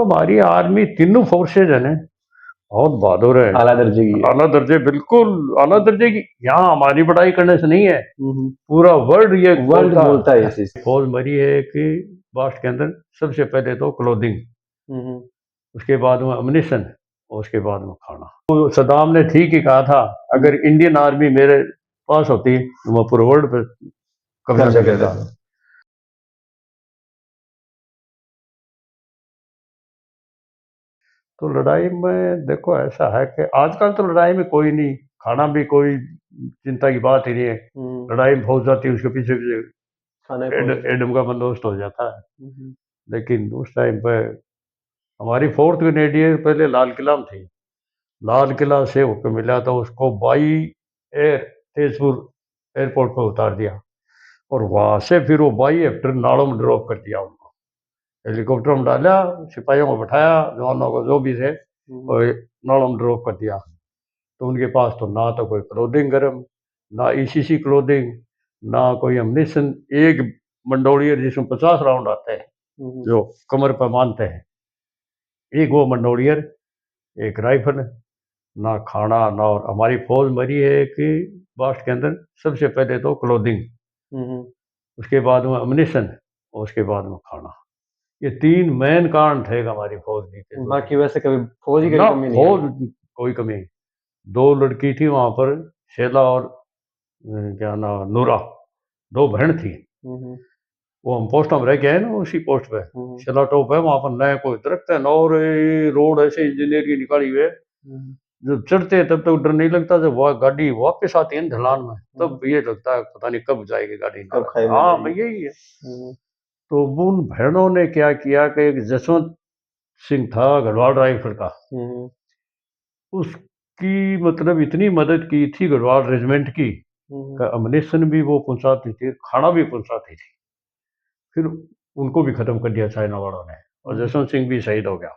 हमारी आर्मी तीनों फोर्सेज है ना, बहुत बहादुर है। आला दर्जे की है। आला दर्जे, बिल्कुल आला दर्जे की। यहाँ हमारी बड़ाई करने से नहीं है, पूरा वर्ल्ड ये वर्ल्ड बोलता है ये चीज। फौज मरी है कि बास्ट के अंदर सबसे पहले तो क्लोथिंग, उसके बाद में अम्यूनिशन और उसके बाद में खाना। तो सदाम ने ठीक ही कहा था, अगर इंडियन आर्मी मेरे पास होती तो मैं पूरे वर्ल्ड पे कब्जा कर लेता। तो लड़ाई में देखो ऐसा है कि आजकल तो लड़ाई में कोई नहीं, खाना भी कोई चिंता की बात ही नहीं है। लड़ाई में फौज जाती है, उसके पीछे पीछे एडम का बंदोबस्त हो जाता है। लेकिन उस टाइम पे हमारी 4th ग्रेनेडियर पहले लाल किला में थी, लाल किला से हुक्म मिला तो उसको बाई एयर तेजपुर एयरपोर्ट पर उतार दिया, और वहां से फिर वो बाई हेक्टर नालों में ड्रॉप कर दिया उनको। हेलीकॉप्टर में डाला, सिपाहियों को बैठाया, जवानों को जो भी थे, और नालों में ड्रॉप कर दिया। तो उनके पास तो ना तो कोई क्लोथिंग गर्म, ना ईसीसी क्लोथिंग, ना कोई अम्यूनिशन। एक मंडोलियर जिसमें 50 राउंड आते हैं, जो कमर पर मानते हैं, एक वो मंडोलियर, एक राइफल, ना खाना ना। और हमारी फौज मरी है कि बास्ट के अंदर सबसे पहले तो क्लोथिंग, उसके बाद में अम्यूनिशन और उसके बाद में खाना। ये 3 मेन कारण थे हमारी फौज की। बाकी वैसे कभी फौज की ना कमी नहीं है। फौज कोई कमी नहीं। 2 लड़की थी वहां पर, शेला और क्या नाम, नूरा, 2 बहन थी। वो हम पोस्ट में रह के आए ना, उसी पोस्ट पे शेला टॉप है, वहां पर नए कोई दरख्त है न, और रोड ऐसे इंजीनियर की निकाली हुई है। जब चढ़ते हैं तब तक डर नहीं लगता, जब वह गाड़ी वापस आती है ढलान में तब ये लगता है पता नहीं कब जाएगी गाड़ी। हाँ भाई यही है। तो उन बहनों ने क्या किया कि एक जसवंत सिंह था गढ़वाल राइफल का, उसकी मतलब इतनी मदद की थी गढ़वाल रेजिमेंट की, अम्यूनिशन भी वो पहुंचाती थी, खाना भी पहुंचाती थी। फिर उनको भी खत्म कर दिया चाइना वालों ने, और जसवंत सिंह भी शहीद हो गया।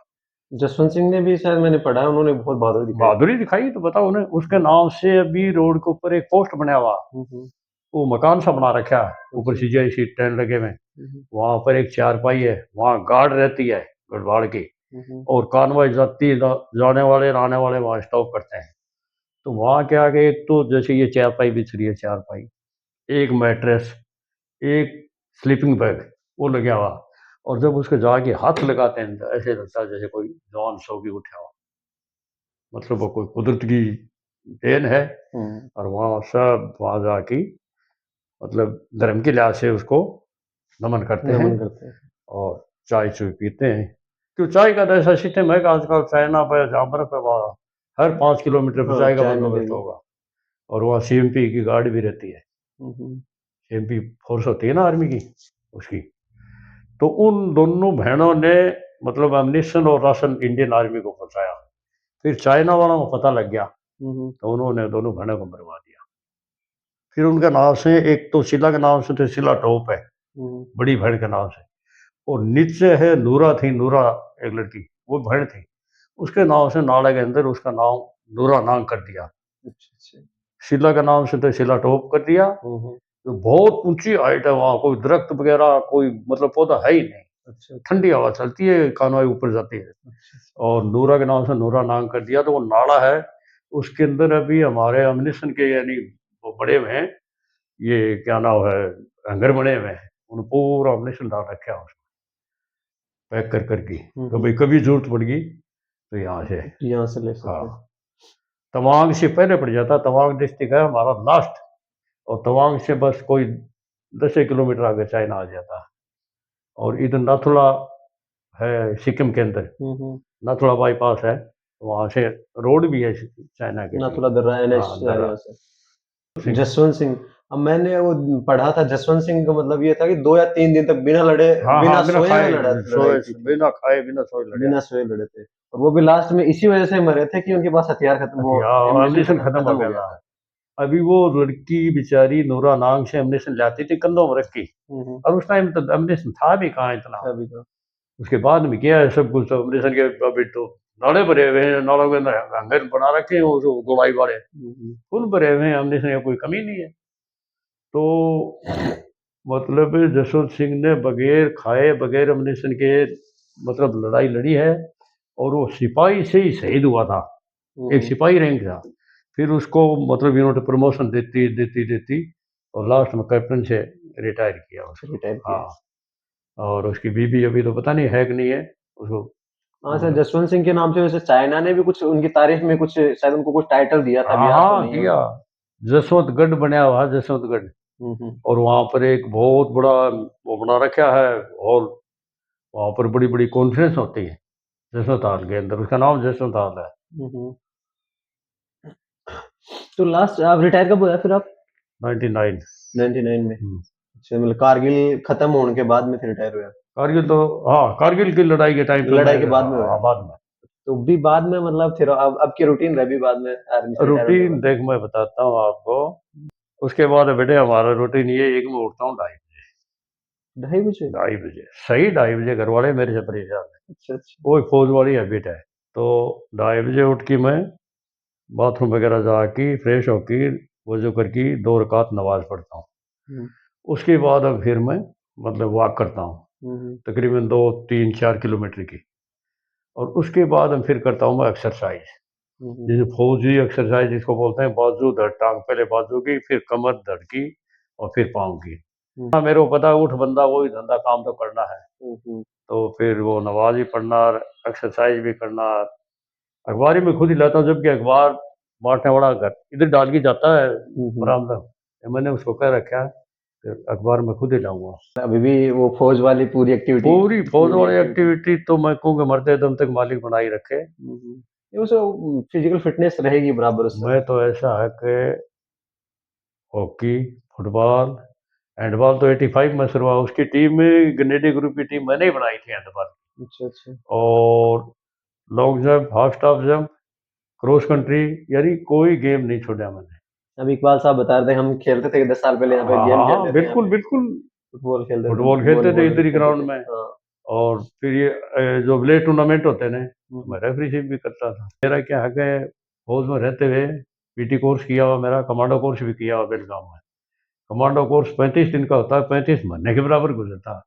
जसवंत सिंह ने भी शायद मैंने पढ़ा, उन्होंने बहुत बहादुरी दिखाई। तो बताओ उन्हें, उसके नाम से अभी रोड के ऊपर एक पोस्ट बना हुआ, वो मकान सा बना रखा है, ऊपर CGI टेंट लगे हुए, वहां पर एक चारपाई है, वहां गार्ड रहती है गढ़वाल की, और कानवाई जाती जाने वाले आने वाले वहां स्टॉप करते हैं। तो वहां क्या आगे, एक तो जैसे ये चारपाई बिछ रही है, चारपाई, एक मैट्रेस, एक स्लीपिंग बैग, वो लगा हुआ। और जब उसके जाके हाथ लगाते हैं तो ऐसे लगता है जैसे कोई जवान सो के उठा हुआ, मतलब वो कोई कुदरत की देन है। और वहाँ सब वहाँ जाके मतलब धर्म के लिहाज से उसको नमन करते हैं और चाय चुय पीते हैं। क्यों, चाय का तो ऐसा सिस्टम है कि आजकल चाइना पर जहाँ बर्फ है वहाँ हर 5 किलोमीटर पर चाय का बंदोबस्त होगा, और वहाँ CMP की गार्ड भी रहती है। CMP फोर्स होती है ना आर्मी की, उसकी। तो उन दोनों बहनों ने मतलब अम्यूनिशन और राशन इंडियन आर्मी को पहुंचाया। फिर चाइना वालों को पता लग गया, तो उन्होंने दोनों बहनों को मरवा दिया। फिर उनका नाम से, एक तो शीला के नाम से तो शीला टॉप है, बड़ी बहन के नाम से, और नीचे है नूरा थी, नूरा एक लड़की, वो बहन थी, उसके नाम से नाले के अंदर उसका नाम नूरा नाम कर दिया। शीला का नाम से तो शीला टॉप कर दिया। तो बहुत ऊंची हाइट है वहाँ, कोई दरख्त वगैरह कोई मतलब पौधा है ही नहीं, ठंडी हवा चलती है, कानवाई ऊपर जाती है। और नूरा के नाम से नूरा नाम कर दिया। तो वो नाला है, उसके अंदर अभी हमारे अम्यूनिशन के यानी वो बड़े हुए हैं, ये क्या नाम है, हैंगर बने हुए हैं, उन पूरा अम्यूनिशन डाल रखा है उसमें पैक कर करके, तो भाई कभी जरूरत पड़ गई तो यहाँ से ले सकते। हाँ, तवांग से पहले पड़ जाता, तवांग डिस्ट्रिक्ट है हमारा लास्ट, और तवांग से बस कोई 10 किलोमीटर आगे चाइना आ जाता है। और इधर नाथुला है सिक्किम के अंदर, नाथुला बाईपास है, वहाँ से रोड भी है चाइना के लिए। नाथुला दर्रा NH जसवंत सिंह, अब मैंने वो पढ़ा था जसवंत सिंह का मतलब ये था कि 2 या 3 दिन तक बिना लड़े, बिना सोए बिना सोए लड़े थे, और वो भी लास्ट में इसी वजह से मरे थे कि उनके पास हथियार एम्यूनिशन खत्म हो गया था। अभी वो लड़की बेचारी नूरा नांग से एम्यूनिशन लाती थी कंधों में रख के, और उस टाइम तो एम्यूनिशन था भी कहाँ इतना। उसके बाद में किया है सब कुछ, एम्यूनिशन के अभी तो नाले भरे हुए हैं, नालों के अंदर हैंगर बना रखे हैं वो गोलाई वाले, फुल भरे हुए हैं, एम्यूनिशन की कोई कमी नहीं है। तो मतलब जसवंत सिंह ने बगैर खाए बगैर एम्यूनिशन के मतलब लड़ाई लड़ी है, और वो सिपाही से ही शहीद हुआ था। एक सिपाही रैंक था, फिर उसको मतलब इन्होंने प्रमोशन देती देती देती और लास्ट में कैप्टन से रिटायर किया उसको। रिटायर किया। हाँ, और उसकी बीबी अभी तो पता नहीं है कि नहीं है उसको। हाँ सर, जसवंत सिंह के नाम से वैसे चाइना ने भी कुछ उनकी तारीफ में कुछ शायद उनको कुछ टाइटल दिया था, हाँ अभी याद तो हाँ नहीं है। दिया, जसवंतगढ़ बनया हुआ है, जसवंतगढ़। हम्म। और वहाँ पर एक बहुत बड़ा वो बना रखा है हॉल, वहाँ पर बड़ी बड़ी कॉन्फ्रेंस होती है जसवंत हॉल के अंदर, उसका नाम जसवंत हॉल है। हम्म। तो लास्ट आप रिटायर कब हुआ फिर आप? 99। 99 में। अच्छा, मतलब कारगिल खत्म होने के बाद में फिर रिटायर हुआ? कारगिल तो, हाँ कारगिल की लड़ाई के टाइम पे लड़ाई मैं, के बाद में हुआ? हाँ बाद में। तो भी बाद में मतलब फिर अब की रूटीन रही बाद में आर्मी से रिटायर होने के रूटीन बाद? देख मैं बताता हूँ आपको, उसके बाद बेटे हमारा रूटीन ये है कि मैं उठता हूँ 2:30 2:30 बजे? 2:30 सही 2:30 घर वाले मेरे से परेशान है, अच्छा अच्छा। वो फौज वाली हैबिट है। तो 2:30 उठ के मैं बाथरूम वगैरह जाके फ्रेश होके वजू करके 2 रकात नमाज पढ़ता हूँ। हम्म, उसके बाद अब फिर मैं मतलब वॉक करता हूँ, हम्म, तकरीबन 2 3 4 किलोमीटर की। और उसके बाद हम फिर करता हूँ मैं एक्सरसाइज, हम्म, जैसे फौजी एक्सरसाइज जिसको बोलते हैं, बाजू धड़ टांग, पहले बाजू की, फिर कमर धड़ की, और फिर पाँव की। हाँ मेरे को पता है, उठ बंदा वही धंधा काम तो करना है, हम्म, तो फिर वो नमाज भी पढ़ना, एक्सरसाइज भी करना। अखबार ही मैं खुद ही लाता हूँ, जबकि अखबार बांटने वाला घर इधर डाल के जाता है बरामदा में, मैंने उसको कह रखा है कि अखबार मैं खुद ही लाऊंगा। अभी भी वो फौज वाली पूरी एक्टिविटी? पूरी फौज वाली एक्टिविटी तो मैं कहूँगा मरते दम तक मालिक बनाई रखे। ये उसे फिजिकल फिटनेस रहेगी बराबर उससे? मैं तो ऐसा है कि हॉकी, फुटबॉल, हैंडबॉल तो 85 में शुरू हुआ, उसकी टीम में गनेडी ग्रुप की टीम मैंने ही बनाई थी हैंडबॉल। अच्छा अच्छा। और long jump, half stop jump, cross country, यानी कोई गेम नहीं छोड़ा मैंने। अभी इकबाल साहब बता रहे थे हम खेलते थे 10 साल पहले यहाँ पे, हाँ गेम हाँ हाँ खेलते थे यहाँ बिल्कुल पे, बिल्कुल, फुटबॉल खेलते थे, फुटबॉल खेलते थे वॉलीबॉल इधर भी ही खेलते ग्राउंड थे। में। हाँ। और फिर ये जो विलेज टूर्नामेंट होते ने, तो हम्म, मैं रेफरीशिप भी करता था। मेरा क्या है कि फौज में रहते हुए पीटी कोर्स किया हुआ, मेरा कमांडो कोर्स भी किया हुआ बेलगाम में। कमांडो कोर्स 35 दिन का होता है, 35 महीने के बराबर गुजरता है।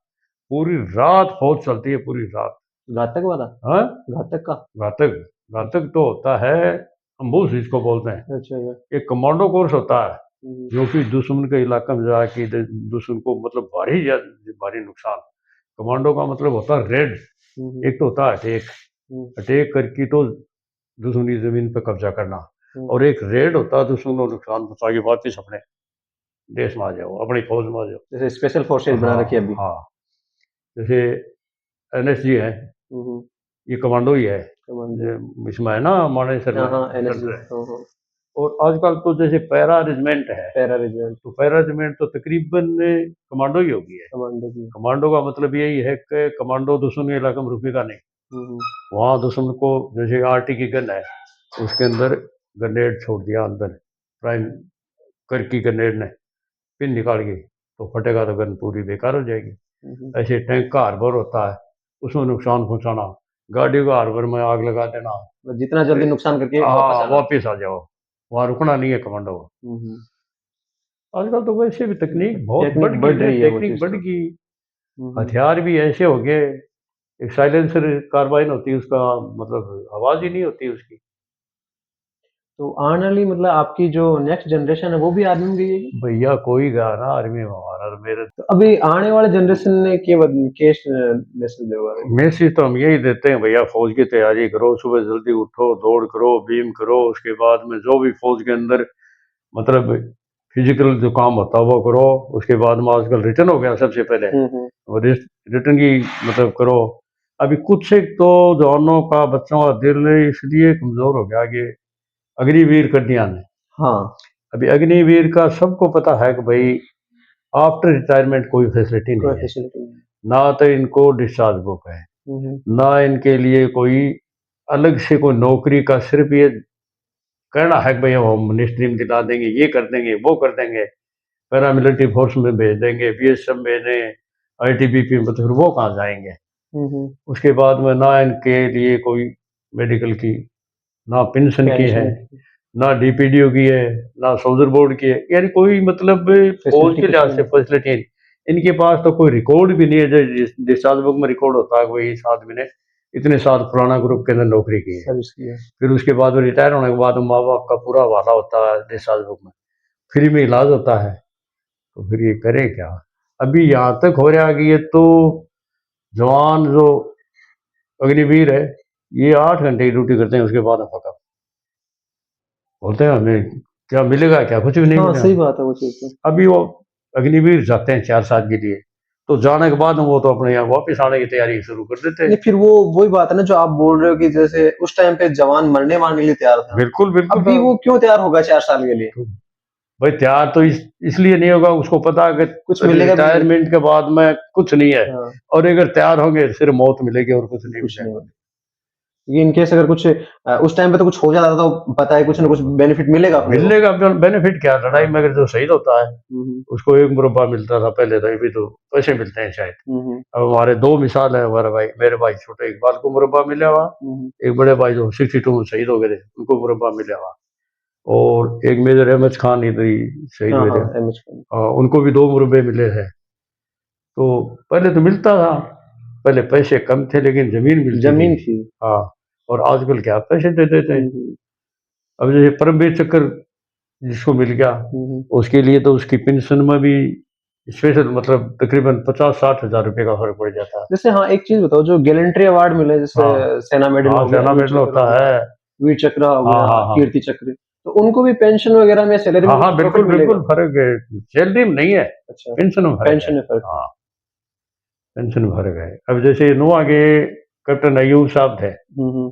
पूरी रात फौज चलती है, पूरी रात। घातक वाला? हाँ, घातक का? घातक, घातक तो होता है अम्बुश जिसको बोलते हैं। अच्छा अच्छा। एक कमांडो कोर्स होता है हम्म, जो कि दुश्मन के इलाके में जाके दुश्मन को मतलब भारी नुकसान। कमांडो का मतलब होता है रेड। हम्म, एक तो होता है अटैक, हम्म, अटैक करके तो दुश्मनी जमीन पर कब्जा करना। हम्म। और एक रेड होता है दुश्मन को नुकसान पहुंचा के वापिस अपने देश में आ जाओ, अपनी फौज में आ जाओ। जैसे स्पेशल फोर्सेज बना हाँ रखी है अभी? हाँ, जैसे एनएसजी है, हम्म। ये कमांडो ही है। कमांडो। ये इसमें है ना मानेसर हाँ में हाँ, एनएसजी। सेंटर है। हाँ हाँ। और आजकल तो जैसे पैरा रेजिमेंट है, पैरा रेजिमेंट। तो पैरा रेजिमेंट तो तकरीबन कमांडो ही होगी है। कमांडो की। कमांडो का मतलब यही है कि कमांडो दुश्मन के इलाके में रुकेगा नहीं। हम्म, वहाँ दुश्मन को, जैसे आरटी की गन है, उसके अंदर ग्रेनेड छोड़ दिया अंदर, प्राइम कर की ग्रेनेड ने पिन निकाल गई, तो फटेगा तो गन पूरी बेकार हो जाएगी। हम्म। ऐसे टैंक का हार्बर होता है, उसमें नुकसान पहुंचाना, गाड़ी का हार्बर में आग लगा देना, मतलब जितना जल्दी नुकसान करके वापस हाँ आना। वापिस आ जाओ, वहाँ रुकना नहीं है कमांडो को। हम्म। आजकल तो वैसे भी तकनीक बहुत बढ़ टेक्निक गई बढ़ है, रही है वो टेक्निक चीज बढ़ तो। गई, हम्म। हथियार भी ऐसे हो गए। एक साइलेंसर कार्बाइन होती है, उसका मतलब आवाज ही नहीं होती उसकी। तो आने वाली मतलब आपकी जो नेक्स्ट जनरेशन है वो भी आर्मी में गई है? भैया कोई गा ना आर्मी में हमारा, मेरे तो अभी आने वाले जनरेशन ने केस मैसेज देगा? मैसेज तो हम यही देते हैं भैया, फौज की तैयारी करो, सुबह जल्दी उठो, दौड़ करो, बीम करो, उसके बाद में जो भी फौज के अंदर मतलब फिजिकल जो काम होता है वो करो। उसके बाद में आजकल रिटर्न हो गया सबसे पहले, हम्म। और रिटर्न की मतलब करो। अभी कुछ एक तो जवानों का, बच्चों का दिल इसलिए कमजोर हो गया कि अग्निवीर कर दिया ने। हाँ। अभी अग्निवीर का सबको पता है कि भाई आफ्टर रिटायरमेंट कोई फैसिलिटी कोई नहीं है, फैसिलिटी नहीं। ना तो इनको डिस्चार्ज बुक है, हम्म। ना इनके लिए कोई अलग से कोई नौकरी का, सिर्फ ये कहना है कि भाई हम मिनिस्ट्री में दिला देंगे, ये कर देंगे, वो कर देंगे, पैरामिलिट्री फोर्स में भेज देंगे, बीएसएफ में दें, आईटीबीपी में, तो फिर वो कहाँ जाएंगे। हम्म। उसके बाद में ना इनके लिए कोई मेडिकल की, ना पेंशन की है, पेंशन ना डीपीडीओ की है, ना सोल्जर बोर्ड की है, यानी कोई मतलब फौज फैसिलिटी के कुछ लिहाज भी से नहीं। फैसिलिटी नहीं। इनके पास तो कोई रिकॉर्ड भी नहीं है, जो डिस्चार्ज बुक में रिकॉर्ड होता है कोई इस आदमी ने इतने साल पुराना ग्रुप के अंदर नौकरी की है। सर्विस की है। फिर उसके बाद वो रिटायर होने के बाद माँ बाप का पूरा हवाला होता है डिस्चार्ज बुक में, फ्री में इलाज होता है, तो फिर ये करे क्या। अभी यहाँ तक हो रहा है कि ये तो जवान जो अग्निवीर है ये 8 घंटे की ड्यूटी करते हैं, उसके बाद फका बोलते हैं हमें क्या मिलेगा, क्या कुछ भी नहीं हाँ मिलेगा। सही बात है वो चीज तो। अभी वो अग्निवीर जाते हैं 4 साल के लिए, तो जाने के बाद वो तो अपने यहाँ वापस आने की तैयारी शुरू कर देते नहीं हैं। फिर वो वही बात है ना जो आप बोल रहे हो कि जैसे उस टाइम पे जवान मरने मारने के लिए तैयार था, बिल्कुल बिल्कुल। अभी वो क्यों तैयार होगा 4 साल के लिए? भाई तैयार तो इसलिए नहीं होगा, उसको पता है कि कुछ मिलेगा भी नहीं। रिटायरमेंट के बाद में कुछ नहीं है, हाँ, और अगर तैयार होंगे सिर्फ मौत मिलेगी और कुछ नहीं कुछ नहीं मिलेगा। होगा। ये इन केस अगर कुछ उस टाइम पे तो कुछ हो जाता तो पता है कुछ ना कुछ बेनिफिट मिलेगा अपने को। मिलने का बेनिफिट क्या, लड़ाई में अगर जो शहीद होता है हम्म, उसको 1 मुरब्बा मिलता था पहले, तो अभी तो पैसे मिलते हैं शायद। हम्म, अब हमारे 2 मिसाल है, हमारे भाई, मेरे भाई छोटे इकबाल को मुरब्बा मिला हुआ, हम्म, एक बड़े भाई जो 62 में शहीद हो गए थे उनको मुरब्बा मिला हुआ, और एक मेजर अहमद खान इधर ही शहीद हाँ हुए थे, हाँ एमएच खान। उनको भी 2 मुरब्बे मिले थे। तो पहले तो मिलता था, पहले पैसे कम थे लेकिन जमीन मिलती जमीन थी। थी। हाँ, और आजकल क्या पैसे दे देते हैं। हम्म, अब जैसे परमवीर चक्र जिसको मिल गया, हम्म। उसके लिए तो उसकी पेंशन में भी स्पेशल मतलब तकरीबन 50-60 हजार रुपए का फर्क पड़ जाता है। जैसे हाँ एक चीज बताओ जो गैलेंट्री अवार्ड मिले जैसे हाँ सेना मेडल हाँ, हो गया, सेना अमर मेडल चक्र होता हो गया, है। वीर चक्र हो हाँ गया, हाँ हाँ कीर्ति चक्र, तो उनको भी पेंशन वगैरह में सैलरी में हाँ हाँ, कुछ बिल्कुल प्रॉफिट मिलेगा? बिल्कुल फर्क है, सैलरी में नहीं है, अच्छा, पेंशन में फर्क है। पेंशन में फर्क है। हाँ, पेंशन में फर्क है। अब जैसे नुआ के कैप्टन अयूब साहब थे, हम्म,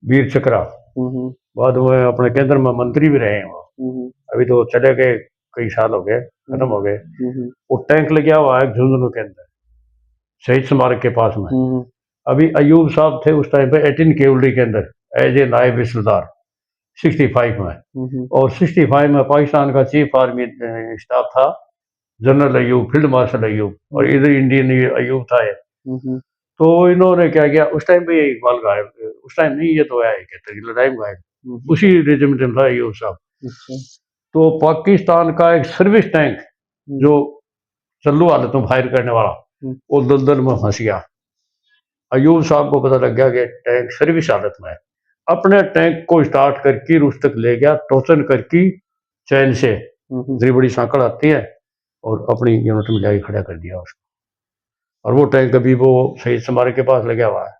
वीर चक्रा, हम्म, बाद में अपने केंद्र में मंत्री भी रहे हैं वो, हम्म, अभी तो चले गए, कई साल हो गए, खत्म हो गए। हम्म, वो टैंक लगा हुआ है झुंझुनू के अंदर शहीद स्मारक के पास में। हम्म, अभी अयूब साहब थे उस टाइम पे 18 केवलरी के अंदर एज ए नायब सूबेदार 65 में, हम्म, और 65 में पाकिस्तान का चीफ आर्मी स्टाफ था general Ayub, field marshal Ayub, और इधर इंडियन अयूब था ये। हम्म, तो इन्होंने क्या किया उस टाइम पे, ये इकबाल गायब, उस टाइम नहीं, ये तो है कहते हैं लड़ाई में गायब, उसी रेजिमेंट में था अयूब साहब। अच्छा, तो पाकिस्तान का एक सर्विस टैंक जो चल्लू हालत में फायर करने वाला, वो दलदल में फंस गया। अयूब साहब को पता लग गया कि टैंक सर्विस हालत में है, अपने टैंक को स्टार्ट करके उस तक ले गया, टोचन करके चैन से, इतनी बड़ी सांकड़ आती है, और अपनी यूनिट में जाके खड़ा कर दिया उसको। और वो टैंक अभी वो शहीद स्मारक के पास लगा हुआ है।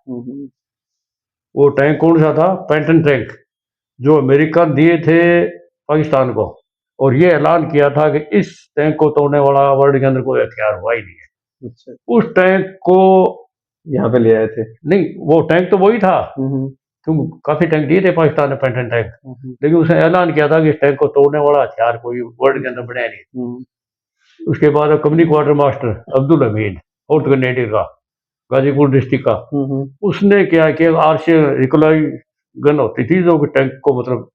वो टैंक कौन सा था? पैंटन टैंक, जो अमेरिका दिए थे पाकिस्तान को, और ये ऐलान किया था कि इस टैंक को तोड़ने वाला वर्ल्ड के अंदर कोई हथियार हुआ ही नहीं है। अच्छा, उस टैंक को यहाँ पे ले आए थे। नहीं, वो टैंक तो वही था, क्योंकि काफी टैंक दिए थे पाकिस्तान ने, पैंटन टैंक, लेकिन उसने ऐलान किया था कि इस टैंक को तोड़ने वाला हथियार कोई वर्ल्ड के अंदर बनाया नहीं। उसके बाद company quarter master Abdul Hamid, fourth grenadier का, गाजीपुर डिस्ट्रिक्ट का, उसने क्या किया, आरसी रिकॉइल गन होती थी जो कि टैंक को मतलब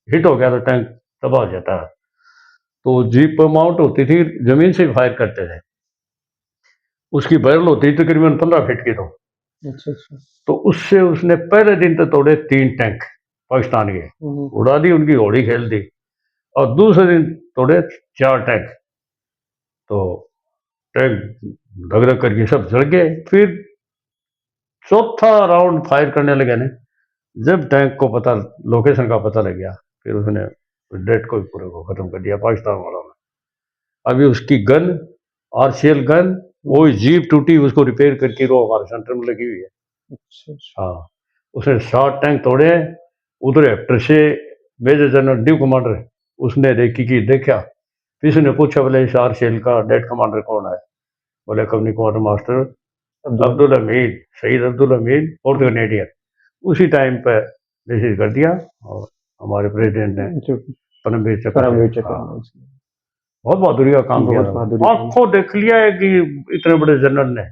हिट हो गया तो टैंक तबाह हो जाता है, तो जीप माउंट होती थी, जमीन से फायर करते थे, उसकी बैरल होती थी तकरीबन 15 फीट की। तो अच्छा, अच्छा, तो उससे उसने पहले दिन तो तोड़े 3 टैंक पाकिस्तान के, उड़ा दी, उनकी घोड़ी खेल दी, और दूसरे दिन तोड़े 4 टैंक, तो टैंक धक धक करके सब जल गए। फिर चौथा राउंड फायर करने लगे ने, जब टैंक को पता, लोकेशन का पता लग गया, फिर उसने डेट को भी पूरे को खत्म कर दिया पाकिस्तान वालों ने। अभी उसकी गन, आरसीएल गन, वो जीप टूटी, उसको रिपेयर करके वो हमारे सेंटर में लगी हुई है। अच्छा, हाँ, उसने 7 टैंक तोड़े। उधर हेक्टर से मेजर जनरल ड्यू कमांडर, उसने रेकी की देखा, किसी ने पूछा बोले इस आरसीएल का डेड कमांडर कौन है? बोले company quarter master Abdul Hamid, शहीद अब्दुल हमीद, फोर्थ ग्रेनेडियर। उसी टाइम पे मैसेज कर दिया, और हमारे प्रेसिडेंट ने परमवीर चक्र से, हाँ, बहुत बहादुरी का काम किया बहुत था, बहादुरी। आंखों देख लिया है कि इतने बड़े जनरल ने,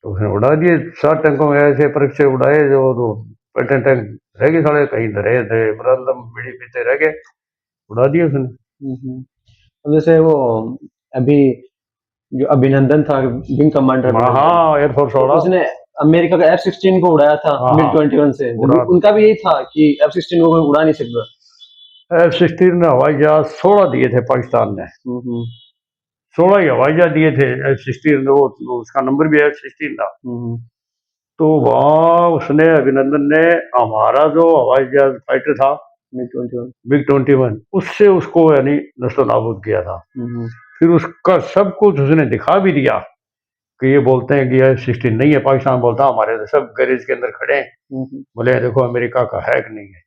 तो उसने उड़ा दिए 7 टैंकों में, ऐसे परीक्षे से उड़ाए जो तो पैटर्न टैंक रह गए साले, कहीं धरे थे बरंदम बीड़ी पीते रह गए, उड़ा दिए उसने। अब जैसे वो अभी जो अभिनंदन था विंग कमांडर हाँ, एयरफोर्स तो वाला, उसने अमेरिका का F-16 को उड़ाया था हाँ मिग हाँ 21 से, उड़ा, उनका भी यही था कि F-16 को कोई उड़ा नहीं सकता। F-16 ने हवाई जहाज 16 दिए थे पाकिस्तान ने, 16 ही हवाई जहाज दिए थे F-16, वो उसका नंबर भी F-16 था। तो वहाँ उसने, अभिनंदन ने, हमारा जो हवाई जहाज फाइटर था MiG-21 उससे उसको यानी नस्तो नाबूद किया था। फिर उसका सब कुछ उसने दिखा भी दिया कि ये बोलते हैं कि F-16 नहीं है, पाकिस्तान बोलता हमारे तो सब गैरेज के अंदर खड़े हैं, बोले देखो अमेरिका का है कि नहीं है।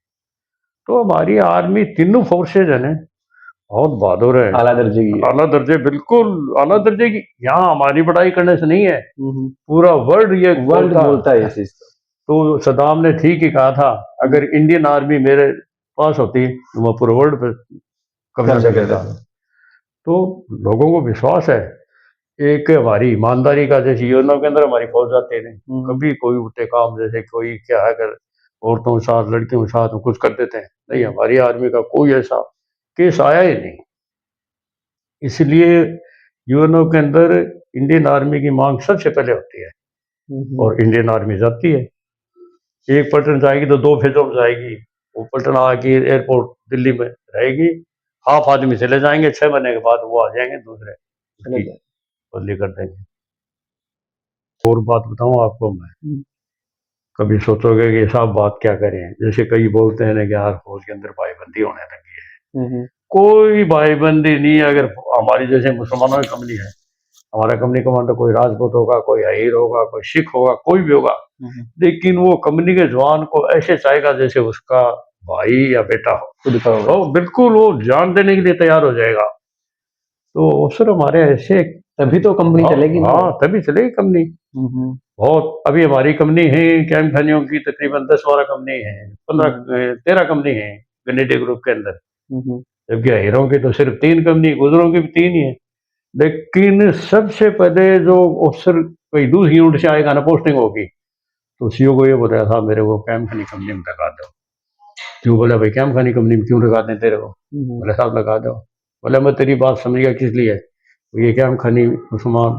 तो हमारी आर्मी तीनों फोर्सेज है ना बहुत बहादुर है, आला दर्जे की है। आला दर्जे, बिल्कुल आला दर्जे की। यहाँ हमारी बड़ाई करने से नहीं है, पूरा वर्ल्ड ये वर्ल्ड बोलता है ये चीज। तो सदाम ने ठीक ही कहा था, अगर इंडियन आर्मी मेरे पास होती तो मैं पूरे वर्ल्ड पे कब्जा कर देता। तो लोगों को विश्वास है, एक हमारी ईमानदारी का, जैसे यूएनओ के अंदर हमारी फौज जाते हैं, कभी कोई उल्टे काम, जैसे कोई क्या है अगर औरतों के साथ लड़कियों के साथ कुछ कर देते हैं, नहीं, हमारी आर्मी का कोई ऐसा केस आया ही नहीं। इसलिए यूएनओ के अंदर इंडियन आर्मी की मांग सबसे पहले होती है और इंडियन आर्मी जाती है। एक पलटन जाएगी तो 2 फेजों में जाएगी, वो पलटन आके एयरपोर्ट दिल्ली में रहेगी, हाफ आदमी चले जाएंगे, 6 महीने के बाद वो आ जाएंगे, दूसरे बदली कर देंगे। और बात बताऊं आपको मैं, कभी सोचोगे कि साहब बात क्या करें, जैसे कई बोलते हैं ना कि यार फौज के अंदर भाईबंदी होने लगी है, कोई भाईबंदी नहीं है। अगर हमारी जैसे मुसलमानों की कंपनी है, हमारा कंपनी कमांडर कोई राजपूत होगा, कोई अहीर होगा, कोई सिख होगा, कोई भी होगा, लेकिन वो कंपनी के जवान को ऐसे चाहेगा जैसे उसका भाई या बेटा हो, बिल्कुल वो जान देने के लिए तैयार हो जाएगा। तो अवसर हमारे ऐसे, तभी तो कंपनी चलेगी। हाँ, तभी चलेगी कंपनी। बहुत, अभी हमारी कंपनी है कैम खानियों की तकरीबन 10-12 कंपनी है, 15-13 कंपनी है गनेडी ग्रुप के अंदर, जबकि हीरों की तो सिर्फ 3 कंपनी, गुजरों की भी 3 ही है। लेकिन सबसे पहले जो अफसर कोई दूसरी यूनिट से आएगा ना, पोस्टिंग होगी, तो सीओ को ये बोला था मेरे को कैम खानी कंपनी में लगा दो। क्यों? बोला भाई कैम खानी कंपनी में क्यों लगा दें तेरे को? बोले साहब लगा दो। बोला मैं तेरी बात समझ गया, किस लिए? ये कैम खानी मुसलमान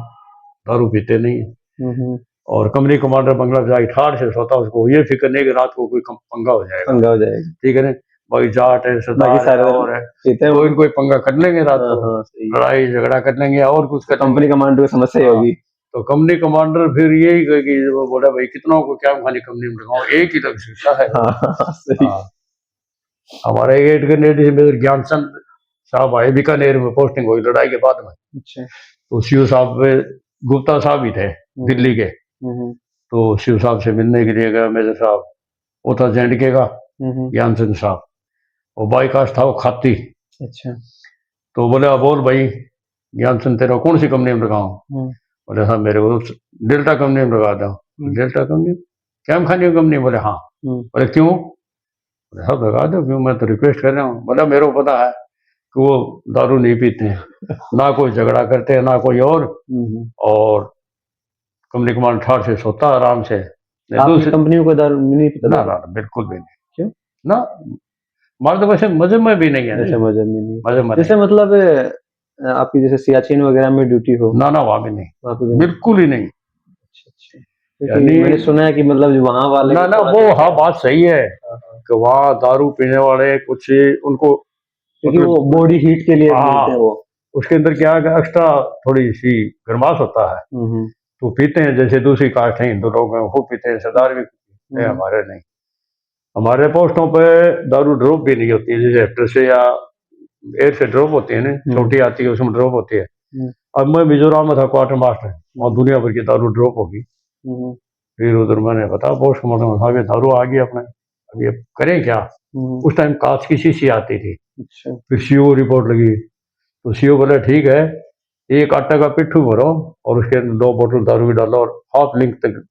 दारू पीते नहीं है, और कंपनी कमांडर बंगला जाए ठाड़ से सोता, उसको ये फिक्र नहीं कि रात को कोई पंगा हो जाएगा, ठीक है ना भाई, जाट है, सरदार है, और है तो इनको पंगा कर लेंगे रात को, लड़ाई झगड़ा कर लेंगे और कुछ कर, कंपनी कमांडर को समस्या होगी। तो कंपनी कमांडर फिर यही कहेगी, वो बोला भाई कितनों को क्या खानी कंपनी में लगाओ, एक ही तक शिक्षा है। हमारा एक गनेडी मेजर ज्ञानचंद साहब आए, बीकानेर में पोस्टिंग हुई लड़ाई के बाद में। तो सीओ साहब गुप्ता साहब ही थे दिल्ली के, तो शिव साहब से मिलने के लिए गया मेजर साहब, वो था जेंडके का ज्ञानचंद साहब, और बाईकास्ट था वो खाती। अच्छा। तो बोले बोल भाई ज्ञानचंद तेरा कौन सी कंपनी में लगाऊं? बोले साहब मेरे को डेल्टा कंपनी में लगा दो। डेल्टा कंपनी, कैम खानी कंपनी? बोले हाँ। बोले क्यों? बोले साहब लगा दो। क्यों? मैं तो रिक्वेस्ट कर रहा हूँ। बोला मेरे को पता है कि वो दारू नहीं पीते हैं, ना कोई झगड़ा करते हैं, ना कोई और कंपनी कमांड ठाड़ से सोता आराम से। दूसरी कंपनी को दारू नहीं पीता? ना ना बिल्कुल भी नहीं। क्यों? ना हमारे तो वैसे मजहब में भी नहीं है। मजहब में नहीं, मजहब में जैसे मतलब आपकी जैसे सियाचिन वगैरह में ड्यूटी हो? ना ना वहाँ भी नहीं, वहाँ पे बिल्कुल ही नहीं। अच्छा, यानी मैंने सुना है कि मतलब जो वहाँ वाले, ना ना वो, हाँ बात सही है कि वहाँ दारू पीने वाले कुछ उनको, क्योंकि वो बॉडी हीट के लिए पीते हैं, वो उसके अंदर क्या है एक्स्ट्रा थोड़ी सी गर्माश होता है, तो पीते हैं। जैसे दूसरी कास्ट है, हिंदू लोग हैं वो पीते हैं, सरदार भी पीते हैं, हमारे नहीं। हमारे पोस्टों पे दारू ड्रॉप भी नहीं होती है, जैसे हेक्टर से या एयर से ड्रॉप होती है ना, छोटी आती है उसमें ड्रॉप होती है। अब मैं मिजोरम में था क्वार्टर मास्टर, और दुनिया भर की दारू ड्रॉप होगी। फिर उधर मैंने बताया पोस्ट मार्टम साहब ये दारू आ गई अपने, अब ये करें क्या? उस टाइम कांच की शीशी आती थी। फिर सीओ रिपोर्ट लगी, तो सीओ बोला ठीक है, एक आटा का पिट्ठू भरो और उसके अंदर 2 बोतल दारू की डालो, और हाफ लिंक तक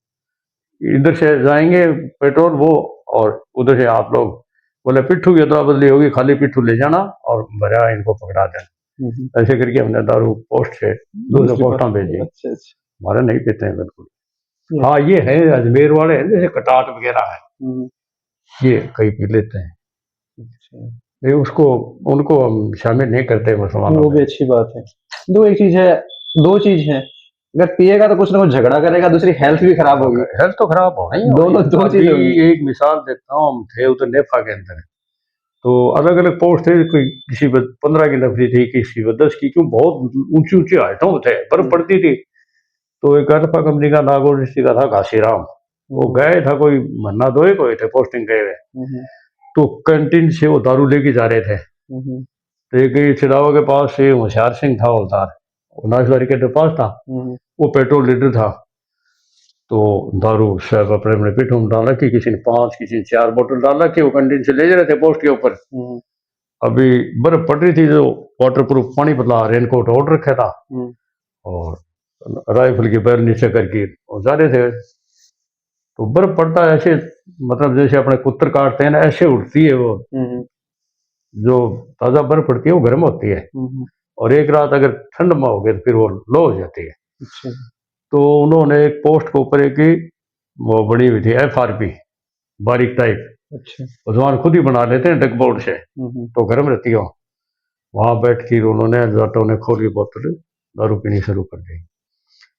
इधर से जाएंगे पेट्रोल वो, और उधर से आप लोग, बोले पिट्ठू की अदला बदली होगी, खाली पिट्ठू ले जाना और भरा इनको पकड़ा देना। ऐसे करके हमने दारू पोस्ट से दूसरे पोस्टा भेजी। हमारे नहीं पीते हैं बिल्कुल। हाँ ये है अजमेर वाले हैं, जैसे कटाट वगैरह है, ये कई पी लेते हैं, ये उसको उनको हम शामिल नहीं करते मुसलमानों। वो भी अच्छी बात है। दो चीज है, अगर पिएगा तो कुछ ना कुछ झगड़ा करेगा, दूसरी हेल्थ भी खराब होगी। हेल्थ तो खराब हो, दोनों दो चीज। एक मिसाल देता हूँ, हम थे उधर नेफा के अंदर, तो अलग अलग पोस्ट थे, कोई किसी पर 15 की नफरी थी, किसी पर 10 की, क्यों बहुत ऊंची ऊंची हाइटों में थे, बर्फ पड़ती थी। तो एक अल्फा कंपनी का नागौर डिस्ट्रिक्ट का था घासीराम, वो गए था, कोई महीना दो एक हुए थे पोस्टिंग गए हुए। तो कैंटीन से वो दारू लेके जा रहे थे। तो एक चिड़ावा के पास से होशियार सिंह था हवलदार, नाशवारी के पास था, वो पेट्रोल लीडर था। तो दारू सब अपने अपने पीठों में डाल रखी, किसी ने 5 किसी ने 4 बोतल डाल रखी, वो कैंटीन से ले जा रहे थे पोस्ट के ऊपर। अभी बर्फ पड़ रही थी, जो वाटर प्रूफ पानी बदला रेनकोट ओढ़ रखा था, और राइफल की बैरल नीचे करके वो जा रहे थे। तो बर्फ पड़ता है ऐसे, मतलब जैसे अपने कुत्तर काटते हैं ना, ऐसे उड़ती है वो। जो ताजा बर्फ पड़ती है वो गर्म होती है, और एक रात अगर ठंड में हो गई तो फिर वो लो हो जाती है। तो उन्होंने एक पोस्ट के ऊपर एक वो बनी हुई थी FRP बारीक टाइप, जवान खुद ही बना लेते हैं डकबोर्ड से, तो गर्म रहती हो। वहां बैठ कर उन्होंने जाटों ने खोल की बोतल दारू पीनी शुरू कर दी।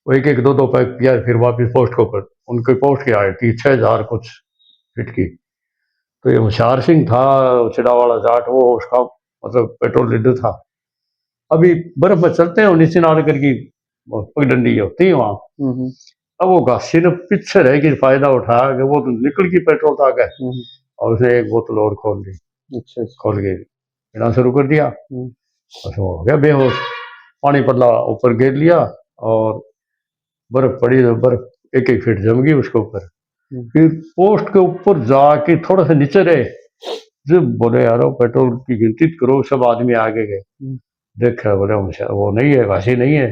वो एक एक दो दो पैक पिया, फिर वापिस पोस्ट के ऊपर। उनकी पोस्ट की हाइट थी 6000 कुछ फीट की। तो ये होशियार सिंह था चिड़ा वाला जाट, वो उसका मतलब पेट्रोल लीडर था। अभी बर्फ में चलते हैं, नीचे नाड़कर की पगडंडी होती है वहां। अब वो घासी ने पीछे रह के फायदा उठाया कि वो तो निकल की पेट्रोल था गए, और उसने एक बोतल और खोल दी। खोल के पीना शुरू कर दिया, बस वो हो गया बेहोश। पानी पतला ऊपर गिर लिया, और बर्फ पड़ी तो बर्फ एक एक फीट जम गई उसके ऊपर। फिर पोस्ट के ऊपर जाके थोड़ा सा नीचे रहे, जब बोले यार पेट्रोल की गिनती करो, सब आदमी आगे गए, देखा बोले वो नहीं है, घासी नहीं है।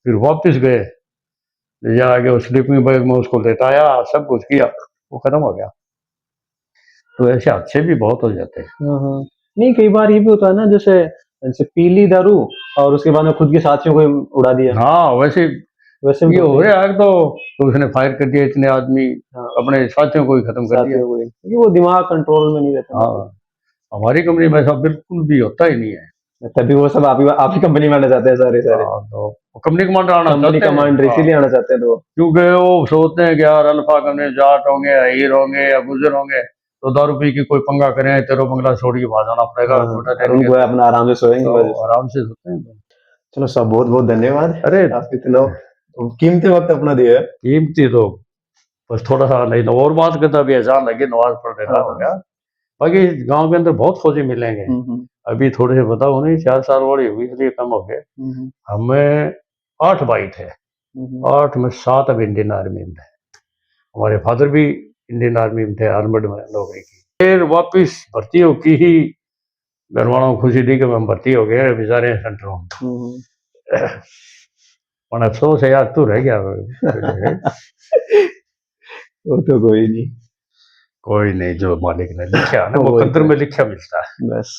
फिर वापिस गए, या आगे वो स्लीपिंग बैग में उसको लेटाया, सब कुछ किया, वो खत्म हो गया। तो ऐसे हादसे भी बहुत हो जाते हैं। नहीं, कई बार ये भी होता है ना, जैसे जैसे पीली दारू और उसके बाद में खुद के साथियों को उड़ा दिया। हाँ, वैसे वैसे ये हो रहा है। तो उसने फायर कर दिया, इतने आदमी अपने साथियों को ही खत्म कर दिया, क्योंकि वो दिमाग कंट्रोल में नहीं रहता। हाँ, हमारी कंपनी में ऐसा बिल्कुल भी होता ही नहीं है। तभी वो सब आप ही कंपनी में आना चाहते हैं सारे। तो कंपनी कमांडर आना कंपनी कमांडर इसीलिए आना चाहते हैं, तो क्योंकि वो सोचते हैं कि यार अल्फा कंपनी जाट होंगे, हीर होंगे या गुजर होंगे, तो दारू पी की कोई पंगा करें, तेरो बंगला छोड़ के भाग जाना पड़ेगा। उनको अपना आराम से सोएंगे, आराम से सोते हैं। चलो सब बहुत बहुत धन्यवाद। अरे आप इतना कीमती वक्त अपना दिया। कीमती तो बस थोड़ा सा नहीं, और बात करता भी अजान लगे, नमाज पढ़ लेना हो गया। बाकी गांव के अंदर बहुत फौजी मिलेंगे। अभी थोड़े से बताओ नहीं, 4 साल वाली हुई, इसलिए कम हो गए। हमें 8 भाई थे, 8 में 7 अब इंडियन आर्मी में थे। हमारे फादर भी इंडियन आर्मी में थे, आर्मड में नौकरी की। फिर वापिस भर्ती हो की ही घर वालों को खुशी दी कि हम भर्ती हो गए बेचारे सेंटरों में। अफसोस है यार, तू रह गया। वो तो कोई नहीं, जो मालिक ने लिखा ना, वो कदर में लिखा मिलता है बस।